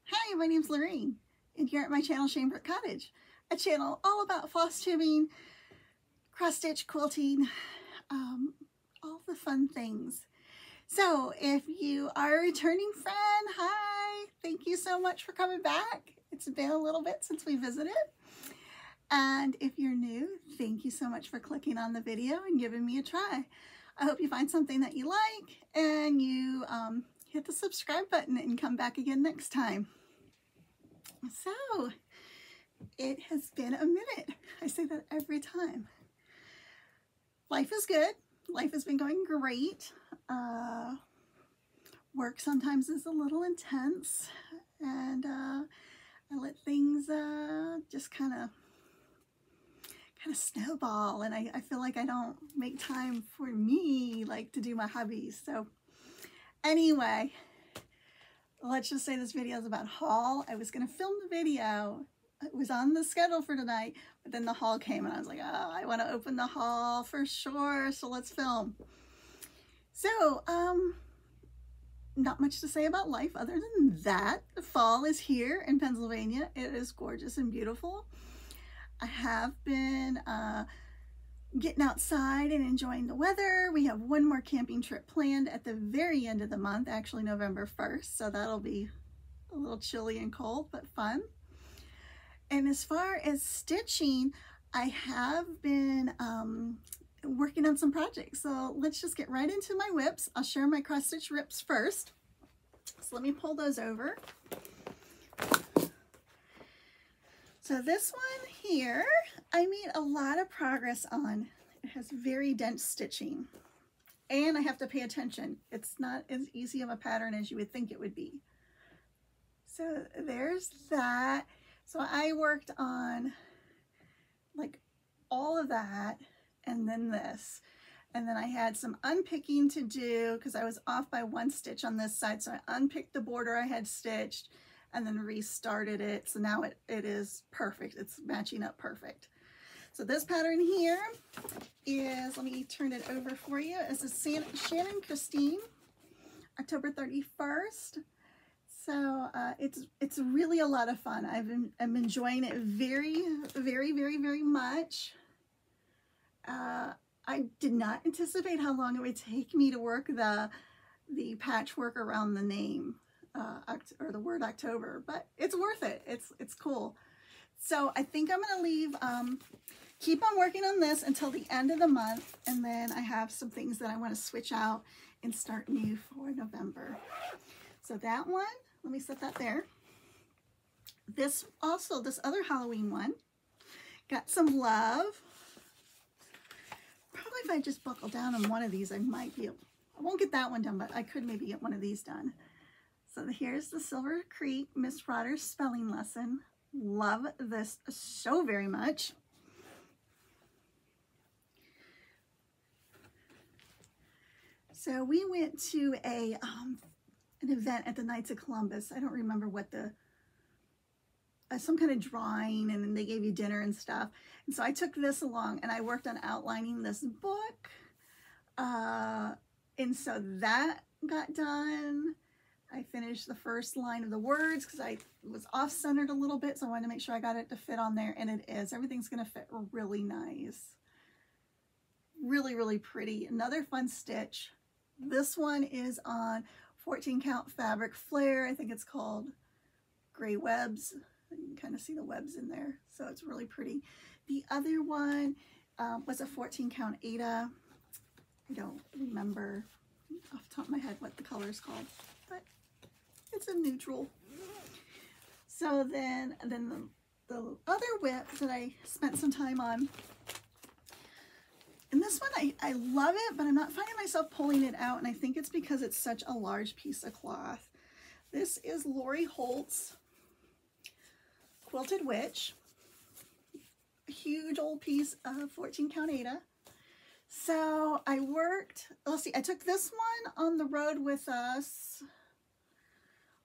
Hi, my name's Lorraine, and you're at my channel, Shamebrook Cottage, a channel all about floss tubing, cross-stitch quilting, all the fun things. So if you are a returning friend, hi, thank you so much for coming back. It's been a little bit since we visited. And if you're new, thank you so much for clicking on the video and giving me a try. I hope you find something that you like and you hit the subscribe button and come back again next time. So, it has been a minute. I say that every time. Life is good. Life has been going great. Work sometimes is a little intense, and I let things just kind of snowball, and I feel like I don't make time for me, like to do my hobbies. So anyway, let's just say this video is about haul. I was going to film the video. It was on the schedule for tonight, but then the haul came and I was like, oh, I want to open the haul for sure, so let's film. So, not much to say about life other than that. The fall is here in Pennsylvania. It is gorgeous and beautiful. I have been getting outside and enjoying the weather. We have one more camping trip planned at the very end of the month, actually November 1st, so that'll be a little chilly and cold, but fun. And as far as stitching, I have been working on some projects, so let's just get right into my whips. I'll share my cross-stitch rips first. So let me pull those over. So this one here, I made a lot of progress on. It has very dense stitching, and I have to pay attention. It's not as easy of a pattern as you would think it would be. So there's that. So I worked on like all of that, and then this. And then I had some unpicking to do because I was off by one stitch on this side. So I unpicked the border I had stitched and then restarted it. So now it is perfect. It's matching up perfect. So this pattern here is, let me turn it over for you. It's a Shannon Christine, October 31st. So it's really a lot of fun. I'm enjoying it very, very, very, very much. I did not anticipate how long it would take me to work the patchwork around the name. Or the word October, but it's worth it. It's cool. So I think I'm going to leave, keep on working on this until the end of the month, and then I have some things that I want to switch out and start new for November. So that one, let me set that there. This other Halloween one got some love. Probably if I just buckle down on one of these, I might be able, I won't get that one done, but I could maybe get one of these done. So here's the Silver Creek Miss Rotter's spelling lesson. Love this so very much. So we went to an event at the Knights of Columbus. I don't remember what some kind of drawing, and then they gave you dinner and stuff. And so I took this along and I worked on outlining this book. And so that got done. I finished the first line of the words because I was off-centered a little bit, so I wanted to make sure I got it to fit on there, and it is. Everything's going to fit really nice. Really, really pretty. Another fun stitch. This one is on 14 count fabric flare. I think it's called Gray Webs. You can kind of see the webs in there, so it's really pretty. The other one was a 14 count Ada. I don't remember off the top of my head what the color is called, but it's a neutral. So then the other whip that I spent some time on, and this one I love it, but I'm not finding myself pulling it out, and I think it's because it's such a large piece of cloth. This is Lori Holt's Quilted Witch, a huge old piece of 14 count Ada. So I worked, let's see, I took this one on the road with us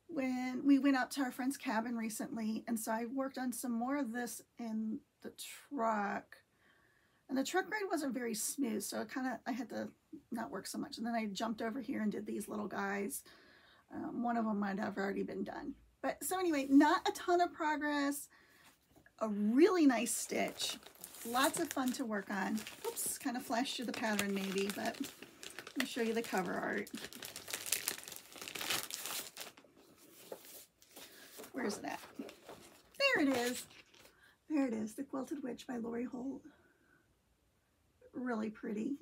when we went out to our friend's cabin recently, and so I worked on some more of this in the truck, and the truck ride wasn't very smooth, so I had to not work so much, and then I jumped over here and did these little guys. One of them might have already been done. But so anyway, not a ton of progress, a really nice stitch, lots of fun to work on. Oops, kind of flashed you the pattern maybe, but let me show you the cover art. Where is it at? There it is. There it is, The Quilted Witch by Lori Holt. Really pretty.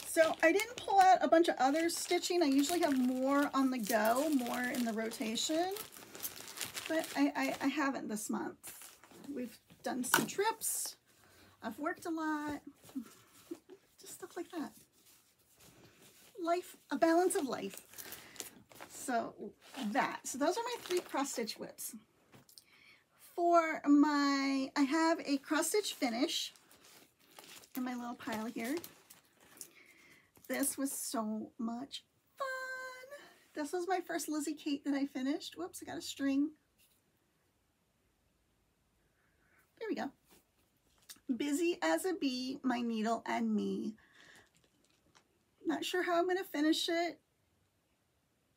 So I didn't pull out a bunch of other stitching. I usually have more on the go, more in the rotation, but I haven't this month. We've done some trips. I've worked a lot. Just stuff like that. Life, a balance of life. So those are my 3 cross-stitch whips. For my, I have a cross-stitch finish in my little pile here. This was so much fun. This was my first Lizzie Kate that I finished. Whoops, I got a string. There we go. Busy as a Bee, My Needle and Me. Not sure how I'm going to finish it.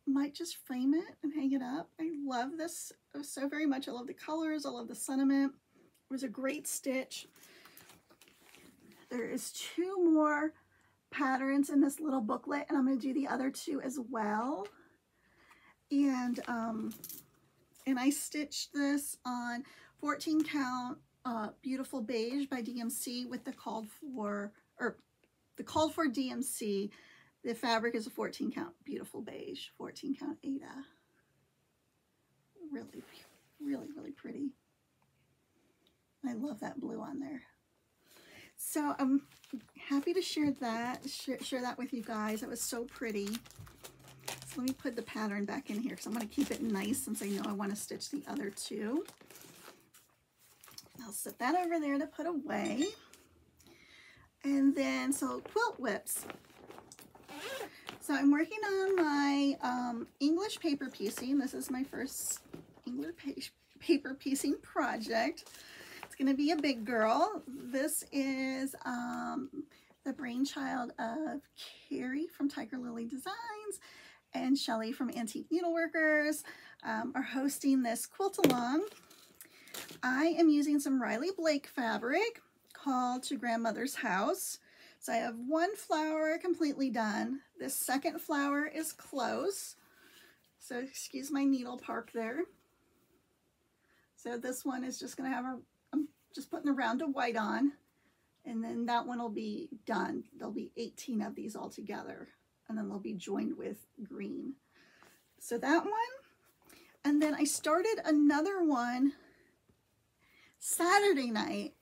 Might just frame it and hang it up. I love this so very much. I love the colors. I love the sentiment. It was a great stitch. There is 2 more patterns in this little booklet, and I'm going to do the other 2 as well. And I stitched this on 14 count Beautiful Beige by DMC with the called for DMC. The fabric is a 14 count Beautiful Beige, 14 count Ada. Really, really, really pretty. I love that blue on there. So I'm happy to share that with you guys. It was so pretty. So let me put the pattern back in here because I'm going to keep it nice since I know I want to stitch the other 2. I'll set that over there to put away. And then, so quilt whips. So I'm working on my English paper piecing. This is my first English paper piecing project. It's going to be a big girl. This is the brainchild of Carrie from Tiger Lily Designs and Shelly from Antique Needleworkers are hosting this quilt along. I am using some Riley Blake fabric called To Grandmother's House. So I have 1 flower completely done. This second flower is close. So excuse my needle park there. So this one is just going to have I'm just putting a round of white on. And then that one will be done. There'll be 18 of these all together. And then they'll be joined with green. So that one. And then I started another one Saturday night.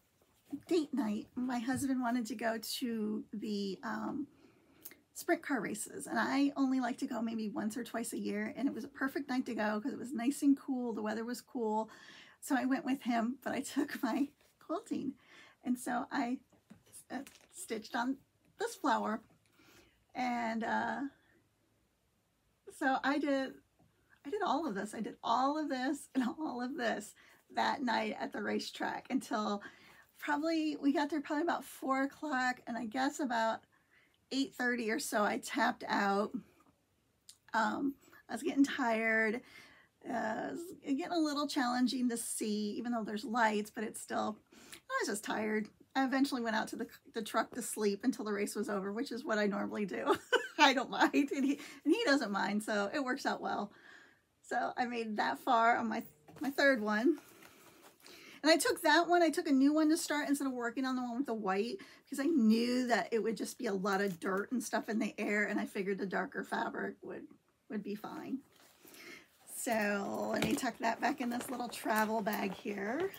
Date night. My husband wanted to go to the sprint car races, and I only like to go maybe once or twice a year, and it was a perfect night to go because it was nice and cool. The weather was cool, so I went with him, but I took my quilting, and so I stitched on this flower, and so I did all of this. I did all of this and all of this that night at the racetrack until we got there probably about 4 o'clock, and I guess about 8:30 or so I tapped out. I was getting tired. It was getting a little challenging to see, even though there's lights, but it's still, I was just tired. I eventually went out to the truck to sleep until the race was over, which is what I normally do. I don't mind, and he doesn't mind, so it works out well. So I made that far on my 3rd one. And I took that one, I took a new one to start instead of working on the one with the white because I knew that it would just be a lot of dirt and stuff in the air, and I figured the darker fabric would be fine. So let me tuck that back in this little travel bag here.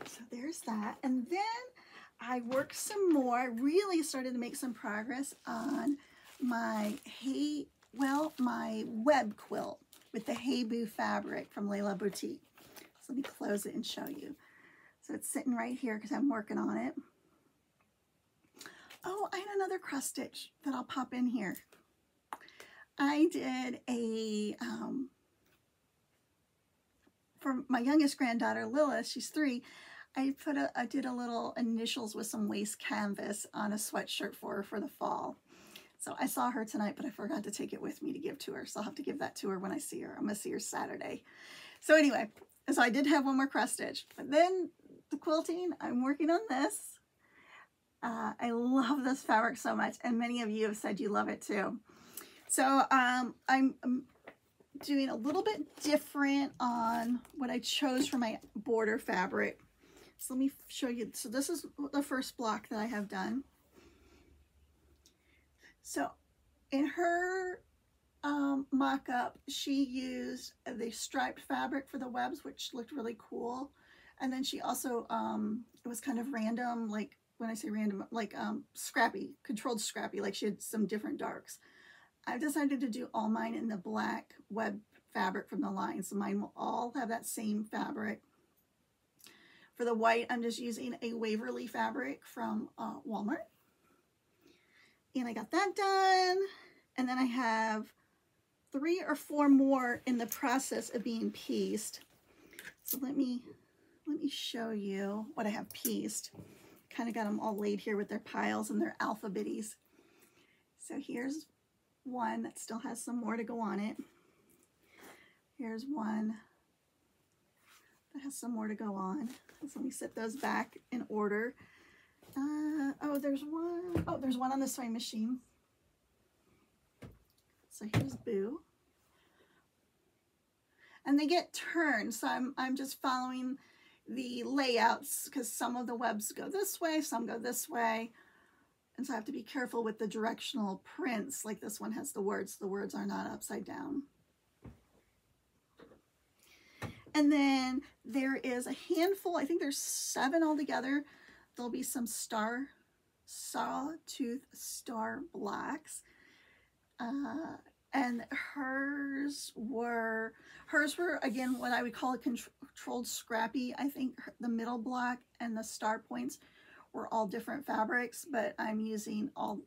So there's that. And then I worked some more. I really started to make some progress on my my web quilt with the Hey Boo fabric from Layla Boutique. So let me close it and show you. So it's sitting right here because I'm working on it. Oh, I had another cross stitch that I'll pop in here. I did a, for my youngest granddaughter, Lilith, she's 3, I did a little initials with some waste canvas on a sweatshirt for her for the fall. So I saw her tonight, but I forgot to take it with me to give to her. So I'll have to give that to her when I see her. I'm going to see her Saturday. So anyway, so I did have one more cross stitch. But then the quilting, I'm working on this. I love this fabric so much. And many of you have said you love it too. So I'm doing a little bit different on what I chose for my border fabric. So let me show you. So this is the first block that I have done. So in her mock-up, she used the striped fabric for the webs, which looked really cool. And then she also, it was kind of random, like when I say random, like scrappy, controlled scrappy, like she had some different darks. I've decided to do all mine in the black web fabric from the line. So mine will all have that same fabric. For the white, I'm just using a Waverly fabric from Walmart. And I got that done. And then I have 3 or 4 more in the process of being pieced. So let me show you what I have pieced. Kind of got them all laid here with their piles and their alphabetties. So here's one that still has some more to go on it. Here's one that has some more to go on. So let me set those back in order. Oh, there's one. Oh, there's one on the sewing machine. So here's Boo. And they get turned, so I'm just following the layouts because some of the webs go this way, some go this way. And so I have to be careful with the directional prints. Like this one has the words are not upside down. And then there is a handful, I think there's 7 altogether. There'll be some sawtooth star blacks. And hers were again what I would call a controlled scrappy. I think the middle block and the star points were all different fabrics, but I'm using all,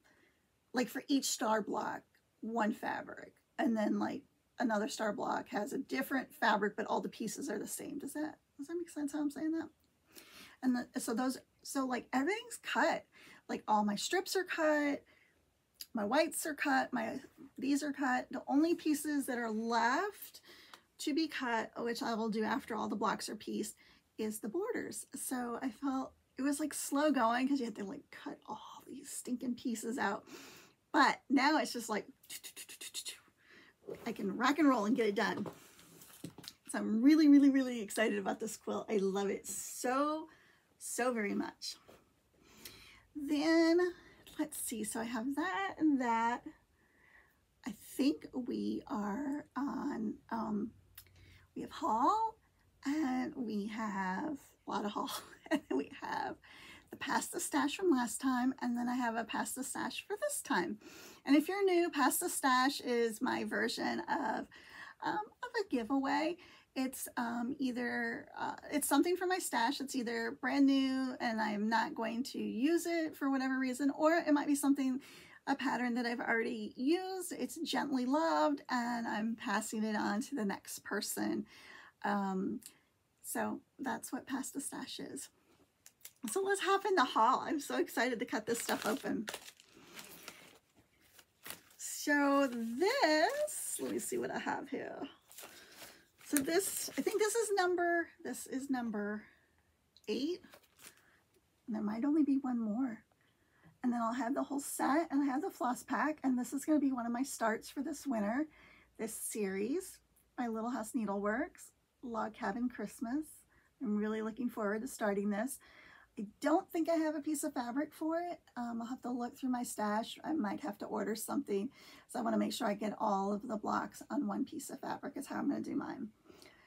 like for each star block, one fabric. And then like another star block has a different fabric, but all the pieces are the same. Does that make sense how I'm saying that? And so like everything's cut. Like all my strips are cut, my whites are cut, these are cut. The only pieces that are left to be cut, which I will do after all the blocks are pieced, is the borders. So I felt it was like slow going because you had to like cut all these stinking pieces out. But now it's just like I can rock and roll and get it done. So I'm really, really, really excited about this quilt. I love it so very much. Then let's see. So I have that and that. I think we are on, we have haul and we have a lot of haul and then we have the pasta stash from last time, and then I have a pasta stash for this time. And if you're new, pasta stash is my version of a giveaway. It's it's something from my stash. It's either brand new and I'm not going to use it for whatever reason, or it might be something, a pattern that I've already used. It's gently loved and I'm passing it on to the next person. So that's what pasta stash is. So let's hop in the haul. I'm so excited to cut this stuff open. So this, let me see what I have here. So this, I think this is number 8. And there might only be one more. And then I'll have the whole set and I have the floss pack. And this is going to be one of my starts for this winter, this series, my Little House Needleworks, Log Cabin Christmas. I'm really looking forward to starting this. I don't think I have a piece of fabric for it. I'll have to look through my stash. I might have to order something. So I want to make sure I get all of the blocks on one piece of fabric is how I'm going to do mine.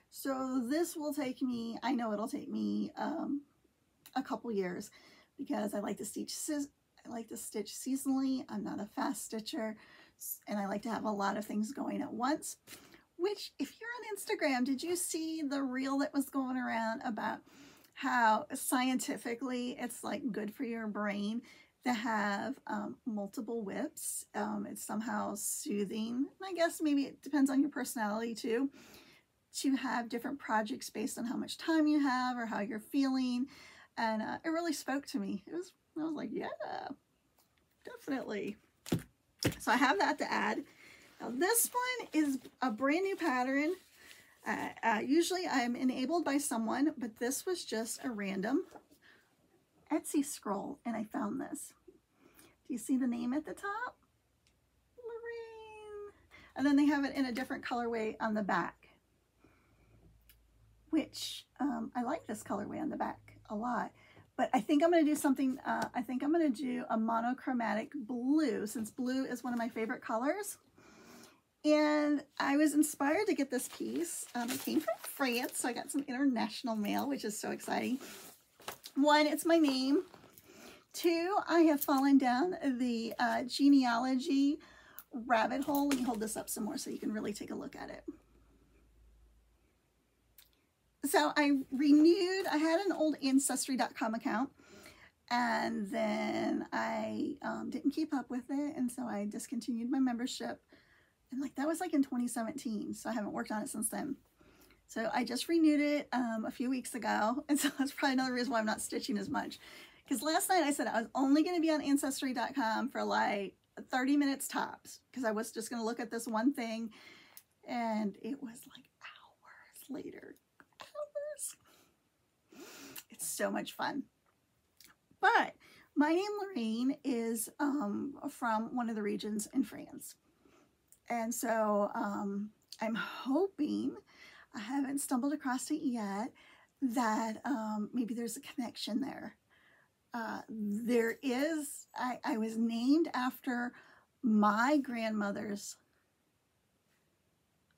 So this will take me, I know it'll take me a couple years because I like to stitch seasonally. I'm not a fast stitcher and I like to have a lot of things going at once. Which, if you're on Instagram, did you see the reel that was going around about how scientifically it's like good for your brain to have multiple whips? It's somehow soothing. And I guess maybe it depends on your personality too, to have different projects based on how much time you have or how you're feeling. and it really spoke to me. I was like, yeah, definitely. So I have that to add. Now this one is a brand new pattern. Usually I'm enabled by someone, but this was just a random Etsy scroll, and I found this. Do you see the name at the top? Lorraine. And then they have it in a different colorway on the back, which I like this colorway on the back a lot. But I think I'm going to do something, I think I'm going to do a monochromatic blue, since blue is one of my favorite colors. And I was inspired to get this piece. It came from France, so I got some international mail, which is so exciting. One, it's my name. Two, I have fallen down the genealogy rabbit hole. Let me hold this up some more so you can really take a look at it. So I renewed, I had an old Ancestry.com account, and then I didn't keep up with it, and so I discontinued my membership. And like that was like in 2017, so I haven't worked on it since then. So I just renewed it a few weeks ago, and so that's probably another reason why I'm not stitching as much. Because last night I said I was only going to be on Ancestry.com for like 30 minutes tops, because I was just going to look at this one thing, and it was like hours later. Hours. It's so much fun. But my name Lorraine is from one of the regions in France. And so I'm hoping, I haven't stumbled across it yet, that maybe there's a connection there. There is, I was named after my grandmother's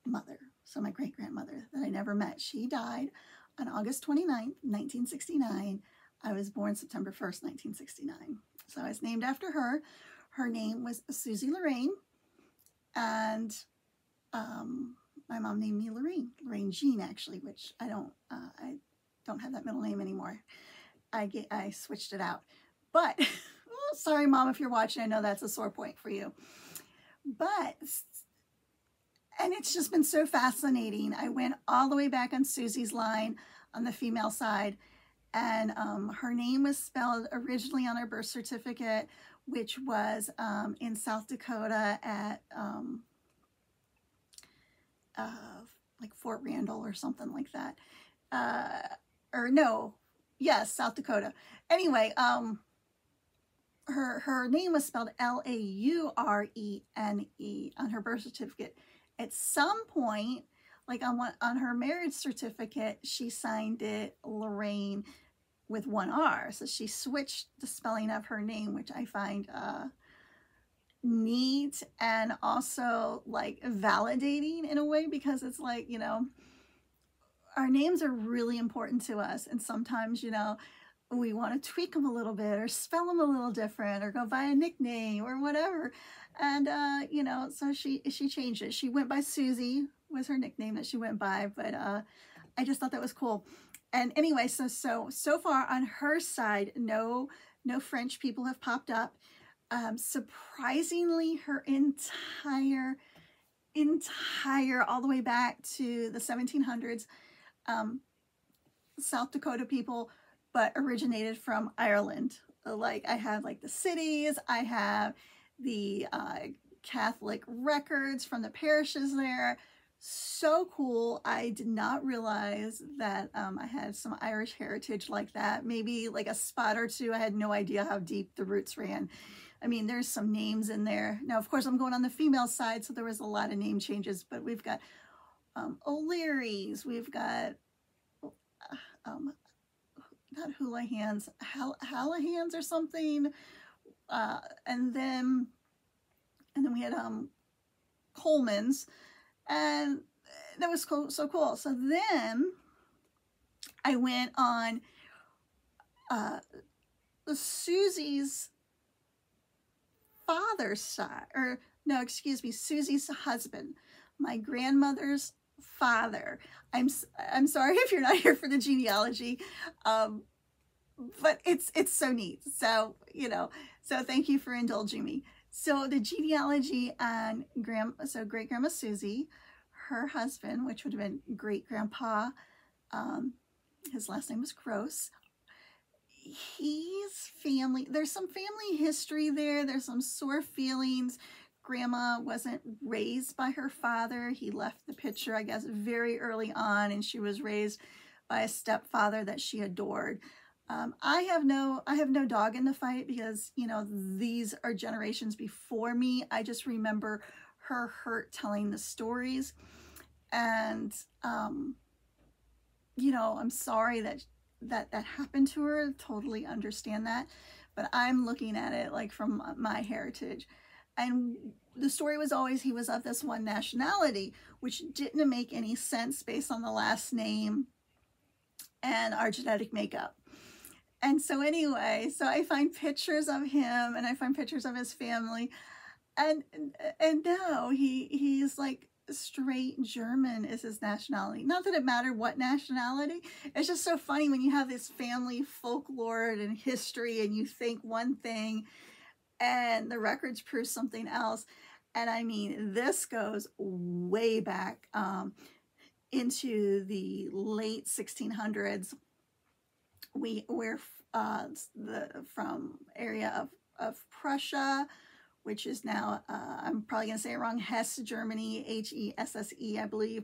mother. So my great-grandmother that I never met. She died on August 29th, 1969. I was born September 1st, 1969. So I was named after her. Her name was Susie Lorraine. And my mom named me Lorraine Jean, actually, which I don't have that middle name anymore. I switched it out. But oh, sorry, Mom, if you're watching, I know that's a sore point for you. But and it's just been so fascinating. I went all the way back on Susie's line on the female side, and her name was spelled originally on her birth certificate, which was in South Dakota at like Fort Randall or something like that. Or no, yes, South Dakota. Anyway, her name was spelled L-A-U-R-E-N-E on her birth certificate. At some point, like on her marriage certificate, she signed it Lorraine with one R. So she switched the spelling of her name, which I find neat and also like validating in a way, because it's like, you know, our names are really important to us. And sometimes, you know, we want to tweak them a little bit or spell them a little different or go by a nickname or whatever. And, you know, so she changed it. She went by Susie, was her nickname that she went by, but I just thought that was cool. And anyway, so far on her side, no French people have popped up. Surprisingly, her entire all the way back to the 1700s, South Dakota people, but originated from Ireland. Like I have like the cities, I have the Catholic records from the parishes there. So cool. I did not realize that I had some Irish heritage like that. Maybe like a spot or two. I had no idea how deep the roots ran. I mean, there's some names in there. Now, of course, I'm going on the female side, so there was a lot of name changes, but we've got O'Leary's, we've got not Houlihan's, Hallahans or something, and then we had Coleman's, and that was cool, so cool. So then I went on Susie's father's side, or no, excuse me, Susie's husband, my grandmother's father. I'm sorry if you're not here for the genealogy, but it's so neat. So, you know, so thank you for indulging me. So the genealogy on great grandma Susie, her husband, which would have been great grandpa, his last name was Gross. he's family. There's some family history there. There's some sore feelings. Grandma wasn't raised by her father. He left the picture, I guess, very early on, and she was raised by a stepfather that she adored. I have no dog in the fight because, you know, these are generations before me. I just remember her hurt telling the stories, and you know, I'm sorry that happened to her. Totally understand that, but I'm looking at it like from my heritage. And the story was always he was of this one nationality, which didn't make any sense based on the last name and our genetic makeup. And so anyway, so I find pictures of him and I find pictures of his family, and no, he's like straight German is his nationality. Not that it mattered what nationality. It's just so funny when you have this family folklore and history and you think one thing and the records prove something else. And I mean, this goes way back into the late 1600s. We're from area of Prussia, which is now, I'm probably going to say it wrong, Hesse, Germany, Hesse, I believe.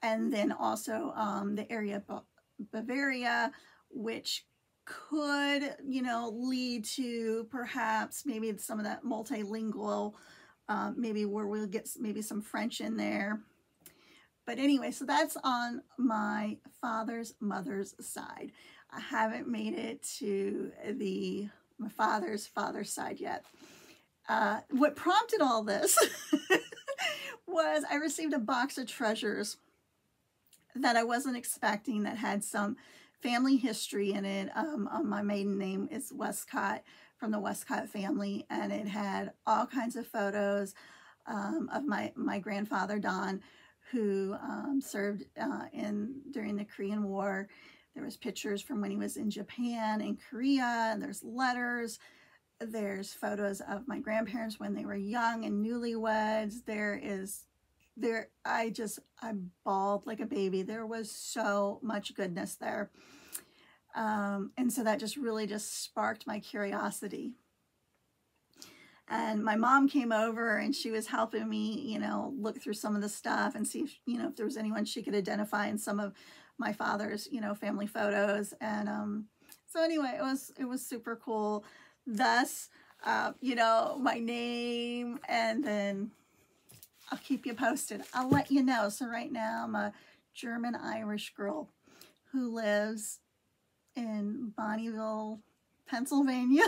And then also the area of Bavaria, which could, you know, lead to perhaps maybe some of that multilingual, maybe where we'll get maybe some French in there. But anyway, so that's on my father's mother's side. I haven't made it to my father's side yet. What prompted all this was I received a box of treasures that I wasn't expecting that had some family history in it. My maiden name is Westcott, from the Westcott family, and it had all kinds of photos of my grandfather, Don, who served during the Korean War. There was pictures from when he was in Japan and Korea, and there's letters. There's photos of my grandparents when they were young and newlyweds. I bawled like a baby. There was so much goodness there. And so that just really sparked my curiosity. And my mom came over and she was helping me, you know, look through some of the stuff and see if, you know, if there was anyone she could identify in some of my father's, you know, family photos. And so anyway, it was super cool. Thus, you know, my name, and then I'll keep you posted. I'll let you know. So right now I'm a German-Irish girl who lives in Bonneville, Pennsylvania,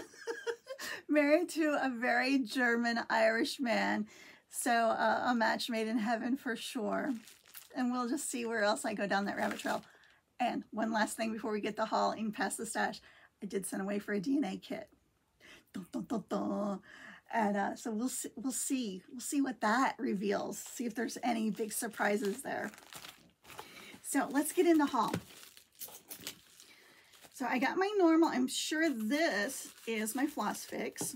married to a very German-Irish man. So a match made in heaven for sure. And we'll just see where else I go down that rabbit trail. And one last thing before we get the haul and past the stash, I did send away for a DNA kit. Dun, dun, dun, dun. And so we'll see what that reveals. See if there's any big surprises there. So let's get in the haul. So I got my normal. I'm sure this is my Floss Fix,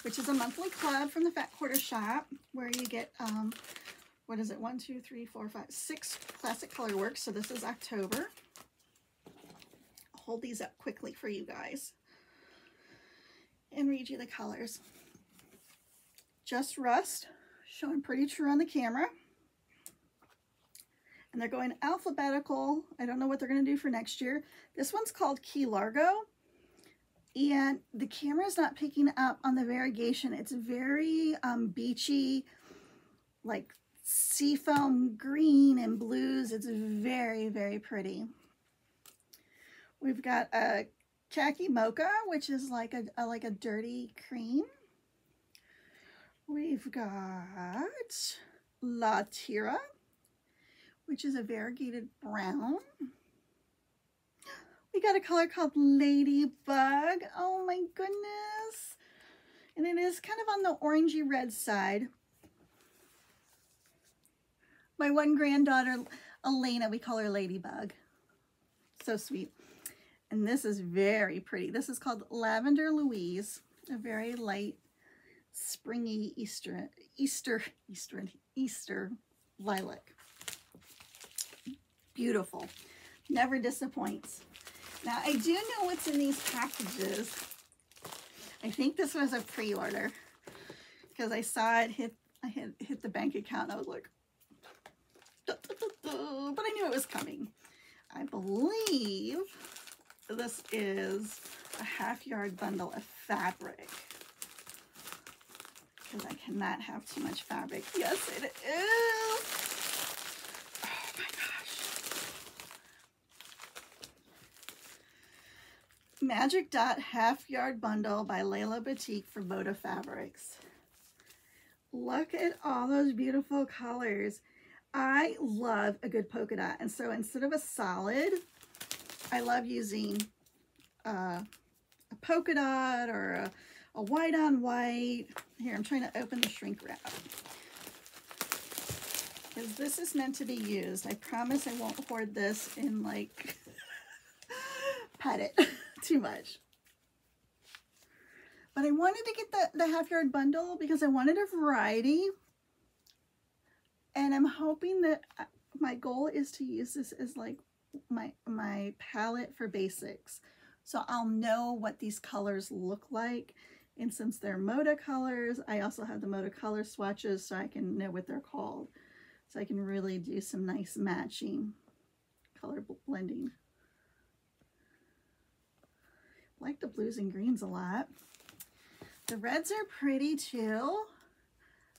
which is a monthly club from the Fat Quarter Shop, where you get what is it? 1, 2, 3, 4, 5, 6 classic color works. So this is October. I'll hold these up quickly for you guys and read you the colors. Just Rust, showing pretty true on the camera. And they're going alphabetical. I don't know what they're going to do for next year. This one's called Key Largo. And the camera's not picking up on the variegation. It's very beachy, like seafoam green and blues. It's very, very pretty. We've got a Khaki Mocha, which is like a dirty cream. We've got La Tira, which is a variegated brown. We got a color called Ladybug. Oh my goodness. And it is kind of on the orangey red side. My one granddaughter, Elena, we call her Ladybug. So sweet. And this is very pretty. This is called Lavender Louise, a very light, springy Easter lilac. Beautiful. Never disappoints. Now, I do know what's in these packages. I think this was a pre-order because I saw it hit the bank account and I was like, duh, duh, duh, duh. But I knew it was coming. I believe this is a half-yard bundle of fabric because I cannot have too much fabric. Yes, it is. Oh my gosh. Magic Dot half-yard bundle by Layla Boutique for Moda Fabrics. Look at all those beautiful colors. I love a good polka dot, and so instead of a solid, I love using a polka dot or a white on white. Here, I'm trying to open the shrink wrap because this is meant to be used. I promise I won't hoard this and like pet it too much. But I wanted to get the half-yard bundle because I wanted a variety. And I'm hoping that my goal is to use this as like my palette for basics. So I'll know what these colors look like. And since they're Moda colors, I also have the Moda color swatches so I can know what they're called. So I can really do some nice matching color blending. I like the blues and greens a lot. The reds are pretty too.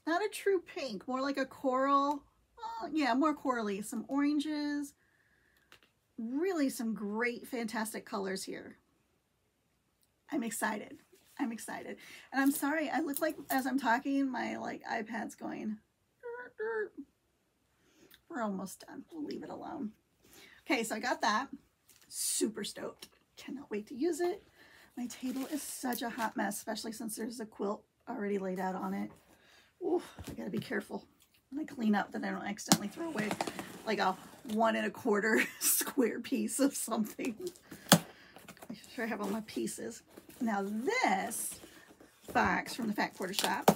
Not a true pink, more like a coral. Oh, yeah, more corally. Some oranges. Really some great, fantastic colors here. I'm excited. I'm excited. And I'm sorry, I look like, as I'm talking, my like iPad's going. We're almost done. We'll leave it alone. Okay, so I got that. Super stoked. Cannot wait to use it. My table is such a hot mess, especially since there's a quilt already laid out on it. Ooh, I gotta be careful when I clean up that I don't accidentally throw away like a 1 1/4 square piece of something. I sure have all my pieces. Now this box from the Fat Quarter Shop,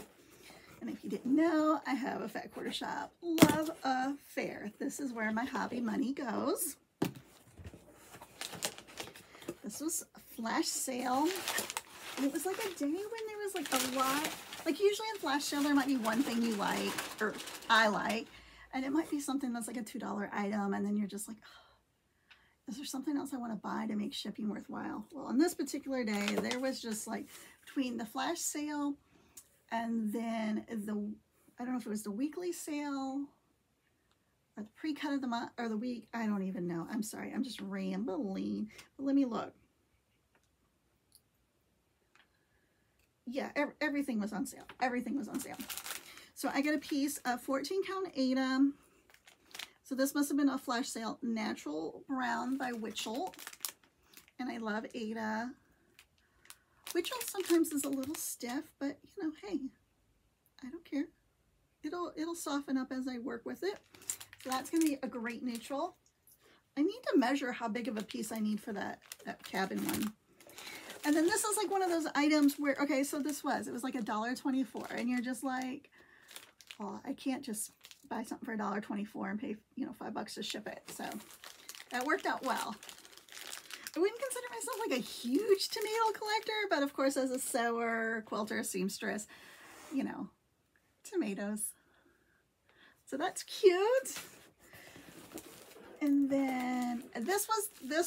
and if you didn't know, I have a Fat Quarter Shop love affair. This is where my hobby money goes. This was a flash sale, and it was like a day when there was like a lot. Like usually in flash sale, there might be one thing you like, or I like, and it might be something that's like a $2 item, and then you're just like, oh, is there something else I want to buy to make shipping worthwhile? Well, on this particular day, there was just like, between the flash sale and then I don't know if it was the weekly sale, or the pre-cut of the month, or the week, I don't even know. I'm sorry, I'm just rambling, but let me look. Yeah, everything was on sale. Everything was on sale. So I got a piece of 14 count Ada. So this must have been a flash sale. Natural Brown by Witchell. And I love Ada. Witchell sometimes is a little stiff, but you know, hey, I don't care. It'll soften up as I work with it. So that's going to be a great neutral. I need to measure how big of a piece I need for that cabin one. And then this is like one of those items where, okay, so it was like $1.24, and you're just like, well, I can't just buy something for $1.24 and pay, you know, $5 to ship it. So that worked out well. I wouldn't consider myself like a huge tomato collector, but of course, as a sewer, quilter, seamstress, you know, tomatoes. So that's cute. And then this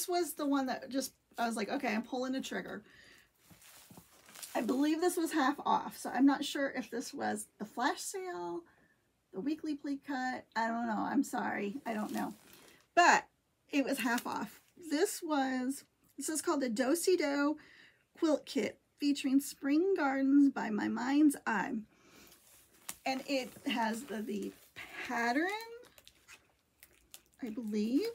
was the one that just, I was like, okay, I'm pulling the trigger. I believe this was half off, so I'm not sure if this was the flash sale, the weekly pleat cut. I don't know. I'm sorry. I don't know. But it was half off. This is called the Do-Si-Do Quilt Kit featuring Spring Gardens by My Mind's Eye. And it has the pattern, I believe.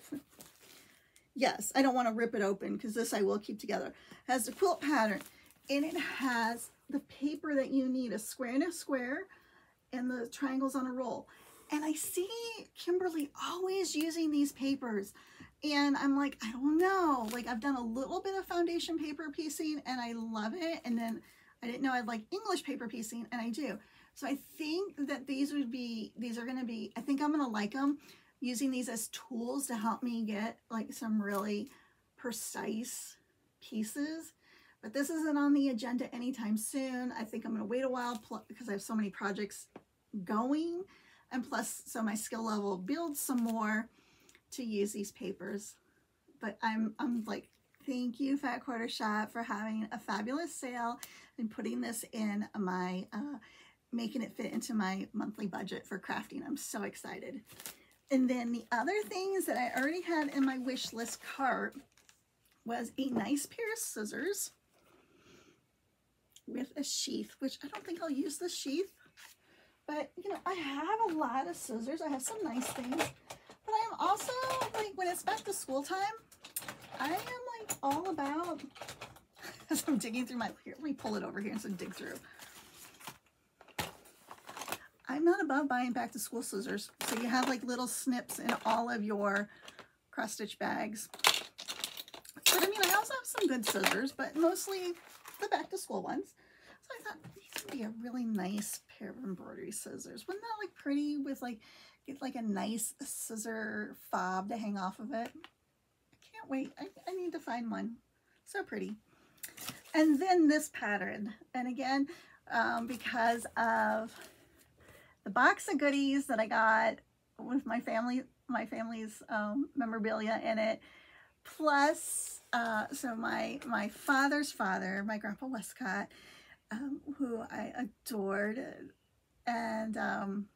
Yes, I don't want to rip it open because this I will keep together. It has the quilt pattern, and it has the paper that you need, a square and a square, and the triangles on a roll. And I see Kimberly always using these papers, and I'm like, I don't know. Like, I've done a little bit of foundation paper piecing, and I love it. And then I didn't know I'd like English paper piecing, and I do. So I think that these are going to be, I think I'm going to like them. Using these as tools to help me get like some really precise pieces, but this isn't on the agenda anytime soon. I think I'm going to wait a while because I have so many projects going, and plus so my skill level builds some more to use these papers. But I'm like, thank you, Fat Quarter Shop, for having a fabulous sale and putting this in my making it fit into my monthly budget for crafting. I'm so excited. And then the other things that I already had in my wish list cart was a nice pair of scissors with a sheath, which I don't think I'll use the sheath, but you know, I have a lot of scissors. I have some nice things, but I am also like, when it's back to school time, I am like all about, as I'm digging through my, here, let me pull it over here and so dig through. I'm not above buying back to school scissors. So you have like little snips in all of your cross stitch bags. But I mean, I also have some good scissors, but mostly the back to school ones. So I thought these would be a really nice pair of embroidery scissors. Wouldn't that look pretty with like, get like a nice scissor fob to hang off of it? I can't wait. I need to find one. So pretty. And then this pattern. And again, because of the box of goodies that I got with my family's memorabilia in it, plus so my father's father, my Grandpa Westcott, who I adored, and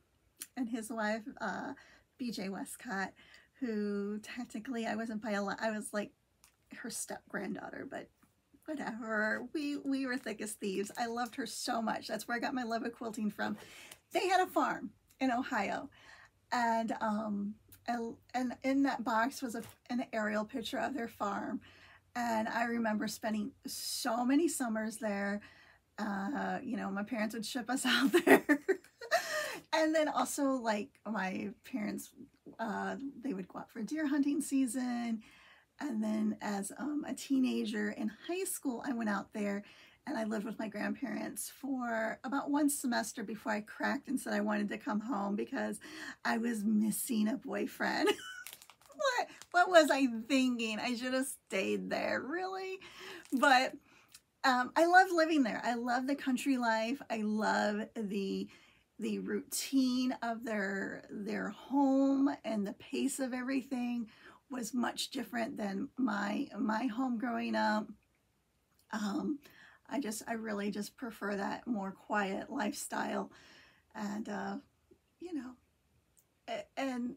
his wife BJ Westcott, who technically I wasn't biological, I was like her step granddaughter, but whatever. We were thick as thieves. I loved her so much. That's where I got my love of quilting from. They had a farm in Ohio, and in that box was an aerial picture of their farm, and I remember spending so many summers there. You know, my parents would ship us out there, and then also like my parents, they would go out for deer hunting season, and then as a teenager in high school, I went out there. And I lived with my grandparents for about one semester before I cracked and said I wanted to come home because I was missing a boyfriend. What was I thinking? I should have stayed there, really? But I love living there. I love the country life. I love the routine of their home, and the pace of everything was much different than my home growing up. I really just prefer that more quiet lifestyle, and you know, and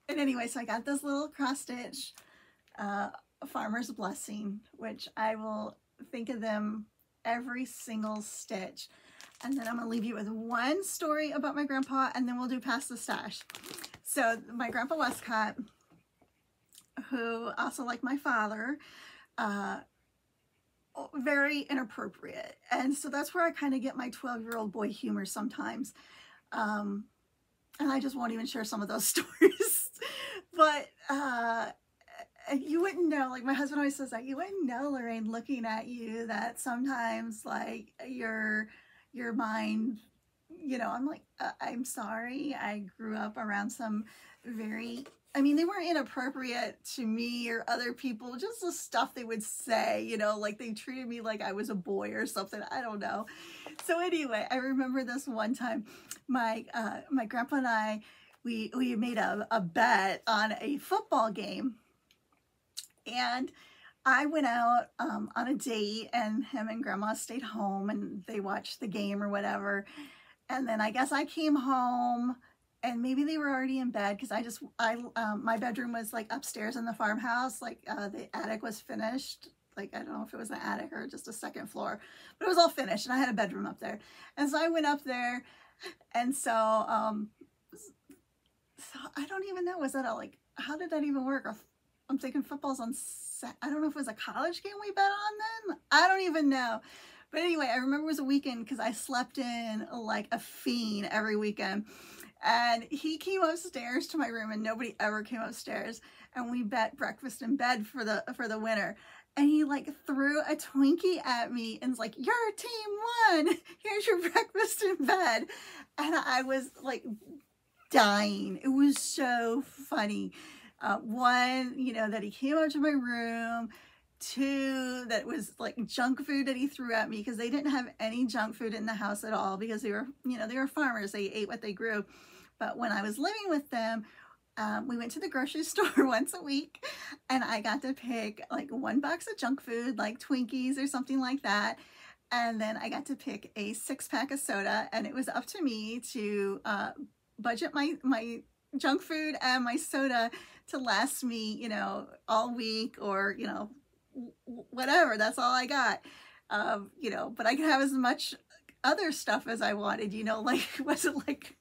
anyway, so I got this little cross stitch farmer's blessing, which I will think of them every single stitch. And then I'm gonna leave you with one story about my grandpa, and then we'll do Pass the Stash. So my Grandpa Westcott, who also, like my father, very inappropriate, and so that's where I kind of get my 12-year-old boy humor sometimes, and I just won't even share some of those stories. But you wouldn't know, like my husband always says that, you wouldn't know, Lorraine, looking at you, that sometimes like your mind, you know, I'm like, I'm sorry, I grew up around some very, I mean, they weren't inappropriate to me or other people, just the stuff they would say, you know, like they treated me like I was a boy or something. I don't know. So anyway, I remember this one time, my grandpa and I, we made a bet on a football game, and I went out on a date, and him and grandma stayed home and they watched the game or whatever. And then I guess I came home, and maybe they were already in bed, because my bedroom was like upstairs in the farmhouse, like the attic was finished. Like, I don't know if it was an attic or just a second floor, but it was all finished, and I had a bedroom up there. And so I went up there, and so I don't even know, was that like, how did that even work? I'm thinking football's on set. I don't know if it was a college game we bet on then. I don't even know. But anyway, I remember it was a weekend because I slept in like a fiend every weekend. And he came upstairs to my room, and nobody ever came upstairs. And we bet breakfast in bed for the winner. And he like threw a Twinkie at me and was like, "Your team won. Here's your breakfast in bed." And I was like dying. It was so funny. One, you know, that he came up to my room, tube that was like junk food that he threw at me because they didn't have any junk food in the house at all because they were, you know, they were farmers. They ate what they grew. But when I was living with them, we went to the grocery store once a week and I got to pick like 1 box of junk food, like Twinkies or something like that. And then I got to pick a 6-pack of soda, and it was up to me to budget my junk food and my soda to last me, you know, all week, or, you know, whatever. That's all I got. You know, but I could have as much other stuff as I wanted, you know, like, it wasn't like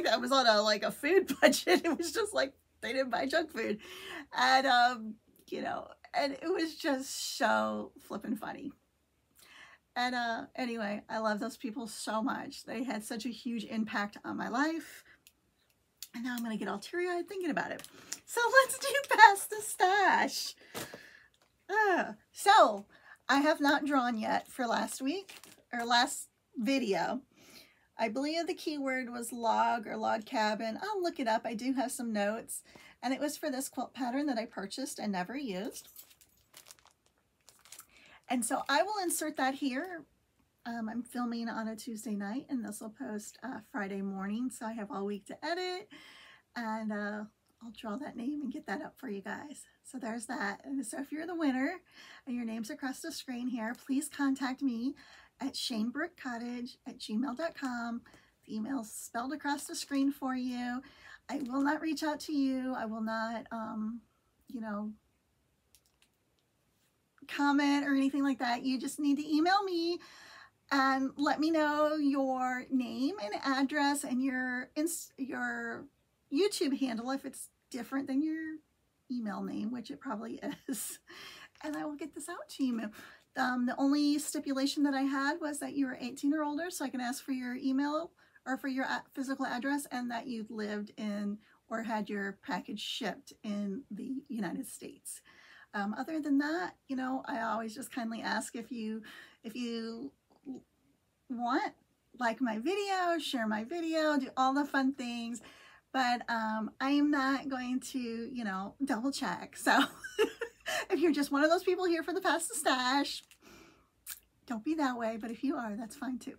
that I was on a food budget. It was just like they didn't buy junk food. And you know, and it was just so flippin' funny. And anyway, I love those people so much. They had such a huge impact on my life. And now I'm gonna get all teary-eyed thinking about it. So let's do Pass the Stash. So I have not drawn yet for last week or last video. I believe the keyword was log or log cabin. I'll look it up. I do have some notes. And it was for this quilt pattern that I purchased and never used. And so I will insert that here. I'm filming on a Tuesday night, and this will post Friday morning. So I have all week to edit. And I'll draw that name and get that up for you guys. So there's that. And so if you're the winner and your name's across the screen here, please contact me at shanebrookcottage@gmail.com. The email's spelled across the screen for you. I will not reach out to you. I will not, you know, comment or anything like that. You just need to email me and let me know your name and address and your YouTube handle if it's different than your email name, which it probably is. And I will get this out to you. The only stipulation that I had was that you were 18 or older, so I can ask for your email or for your physical address, and that you've lived in or had your package shipped in the United States. Other than that, you know, I always just kindly ask if you want, like my video, share my video, do all the fun things, but I am not going to, you know, double check. So if you're just one of those people here for the Pass the Stash, don't be that way, but if you are, that's fine too.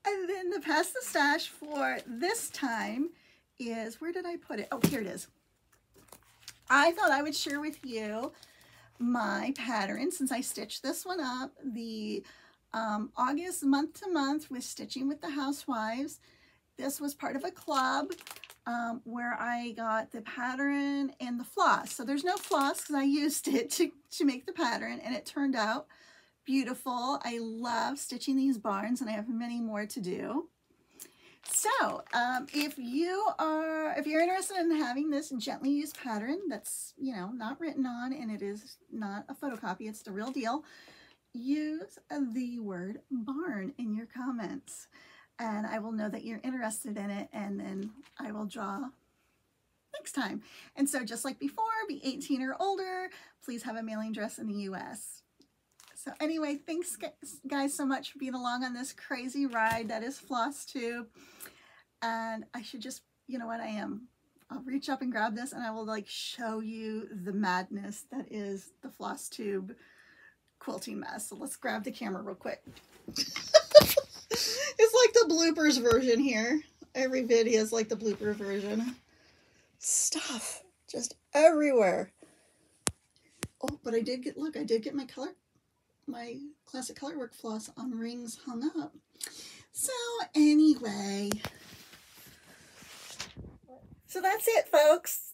And then the Pass the Stash for this time is, where did I put it? Oh, here it is. I thought I would share with you my pattern since I stitched this one up, the August month to month with Stitching with the Housewives. This was part of a club where I got the pattern and the floss. So there's no floss because I used it to make the pattern, and it turned out beautiful. I love stitching these barns, and I have many more to do. So if you're interested in having this gently used pattern that's, you know, not written on, and it is not a photocopy, it's the real deal, use the word barn in your comments, and I will know that you're interested in it, and then I will draw next time. And so just like before, be 18 or older, please have a mailing address in the US. So anyway, thanks guys so much for being along on this crazy ride that is Flosstube. And I should just, you know what, I'll reach up and grab this, and I will like show you the madness that is the Flosstube quilting mess. So let's grab the camera real quick. It's like the bloopers version here. Every video is like the blooper version. Stuff just everywhere. Oh, but I did get my classic colorwork floss on rings hung up. So anyway, so that's it, folks.